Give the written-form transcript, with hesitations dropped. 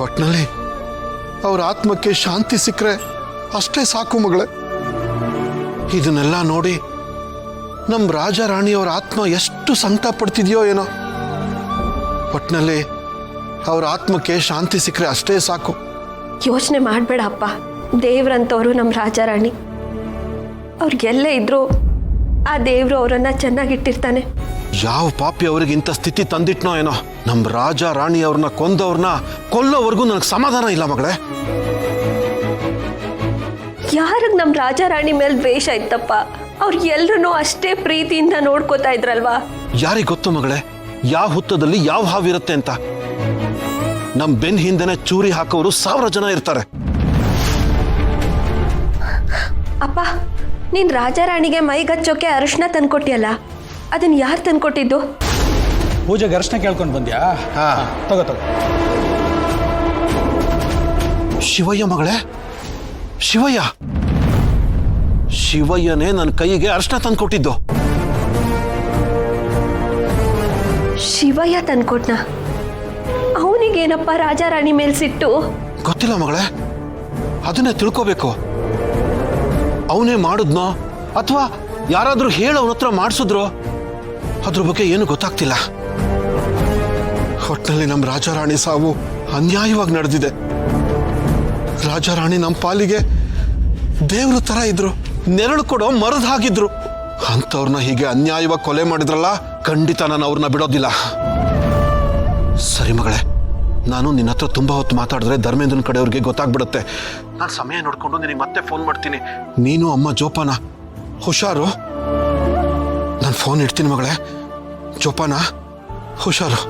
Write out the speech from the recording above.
ಒಟ್ಟಿನಲ್ಲಿ ಅವ್ರ ಆತ್ಮಕ್ಕೆ ಶಾಂತಿ ಸಿಕ್ಕರೆ ಅಷ್ಟೇ ಸಾಕು ಮಗಳೇ. ಇದನ್ನೆಲ್ಲ ನೋಡಿ ನಮ್ಮ ರಾಜ ರಾಣಿಯವರ ಆತ್ಮ ಎಷ್ಟು ಸಂಕಟ ಪಡ್ತಿದೆಯೋ ಏನೋ. ಒಟ್ಟಿನಲ್ಲಿ ಅವ್ರ ಆತ್ಮಕ್ಕೆ ಶಾಂತಿ ಸಿಕ್ಕರೆ ಅಷ್ಟೇ ಸಾಕು. ಯೋಚನೆ ಮಾಡಬೇಡ ಅಪ್ಪ. ದೇವ್ರಂತವರು ನಮ್ಮ ರಾಜ ರಾಣಿ, ಅವ್ರಿಗೆಲ್ಲೇ ಇದ್ರು ಆ ದೇವರು ಅವರನ್ನ ಚೆನ್ನಾಗಿಟ್ಟಿರ್ತಾನೆ. ಯಾವ ಪಾಪಿ ಅವ್ರಿಗೆ ಇಂಥ ಸ್ಥಿತಿ ತಂದಿಟ್ನೋ ಏನೋ. ನಮ್ಮ ರಾಜ ರಾಣಿಯವ್ರನ್ನ ಕೊಂದವ್ರನ್ನ ಕೊಲ್ಲೋವರೆಗೂ ನನಗೆ ಸಮಾಧಾನ ಇಲ್ಲ ಮಗಳೇ. ಯಾರಿಗೆ ನಮ್ಮ ರಾಜ ರಾಣಿ ಮೇಲೆ ದ್ವೇಷ ಇತ್ತಪ್ಪ? ಅವ್ರಿಗೆಲ್ಲರೂ ಅಷ್ಟೇ ಪ್ರೀತಿಯಿಂದ ನೋಡ್ಕೋತಾ ಇದ್ರಲ್ವಾ? ಯಾರಿಗೆ ಗೊತ್ತು ಮಗಳೇ, ಯಾವ ಹುತ್ತದಲ್ಲಿ ಯಾವ ಹಾವಿರುತ್ತೆ ಅಂತ. ನಮ್ಮ ಬೆನ್ ಹಿಂದೆನೆ ಚೂರಿ ಹಾಕೋರು 1000 ಜನ ಇರ್ತಾರೆ. ಅಪ್ಪ, ನೀನ್ ರಾಜ ರಾಣಿಗೆ ಮೈಗಚ್ಚೋಕೆ ಅರಿಶಿನ ತಂದ್ಕೊಟ್ಟಿಯಲ್ಲ, ಅದನ್ನ ಯಾರು ತಂದ್ಕೊಟ್ಟಿದ್ದು? ಪೂಜೆಗೆ ಅರಿಶಿನ ಕೇಳ್ಕೊಂಡು ಬಂದ್ಯಾ? ತಗೋ ತಗೋ. ಶಿವಯ್ಯ ಮಗಳೇ, ಶಿವಯ್ಯ ಶಿವಯ್ಯನೇ ನನ್ನ ಕೈಗೆ ಅರಿಶಿನ ತಂದ್ಕೊಟ್ಟಿದ್ದು. ಶಿವಯ್ಯ ತಂದ್ಕೊಟ್ನ? ಅವನಿಗೇನಪ್ಪ ರಾಜ ರಾಣಿ ಮೇಲೆ ಸಿಟ್ಟು? ಗೊತ್ತಿಲ್ಲ ಮಗಳೇ, ಅದನ್ನೇ ತಿಳ್ಕೋಬೇಕು. ಅವನೇ ಮಾಡಿದ್ನೋ ಅಥವಾ ಯಾರಾದ್ರೂ ಹೇಳಿ ಅವನ ಹತ್ರ ಮಾಡಿಸಿದ್ರು, ಅದ್ರ ಬಗ್ಗೆ ಏನು ಗೊತ್ತಾಗ್ತಿಲ್ಲ. ಒಟ್ಟಿನಲ್ಲಿ ನಮ್ಮ ರಾಜ ರಾಣಿ ಸಾವು ಅನ್ಯಾಯವಾಗಿ ನಡೆದಿದೆ. ರಾಜ ರಾಣಿ ನಮ್ಮ ಪಾಲಿಗೆ ದೇವ್ರ ತರ ಇದ್ರು, ನೆರಳು ಕೊಡೋ ಮರದ ಹಾಗಿದ್ರು. ಅಂಥವ್ರನ್ನ ಹೀಗೆ ಅನ್ಯಾಯವಾಗಿ ಕೊಲೆ ಮಾಡಿದ್ರಲ್ಲ, ಖಂಡಿತ ನಾನು ಅವ್ರನ್ನ ಬಿಡೋದಿಲ್ಲ. ಸರಿ ಮಗಳೇ, ನಾನು ನಿನ್ನ ಹತ್ರ ತುಂಬಾ ಹೊತ್ತು ಮಾತಾಡಿದ್ರೆ ಧರ್ಮೇಂದ್ರನ ಕಡೆಯವ್ರಿಗೆ ಗೊತ್ತಾಗ್ಬಿಡುತ್ತೆ. ನಾನು ಸಮಯ ನೋಡ್ಕೊಂಡು ನಿನಗೆ ಮತ್ತೆ ಫೋನ್ ಮಾಡ್ತೀನಿ. ನೀನು ಅಮ್ಮ ಜೋಪಾನ ಹುಷಾರು. ನಾನು ಫೋನ್ ಇಡ್ತೀನಿ ಮಗಳೇ. ಜೋಪಾನ ಹುಷಾರು.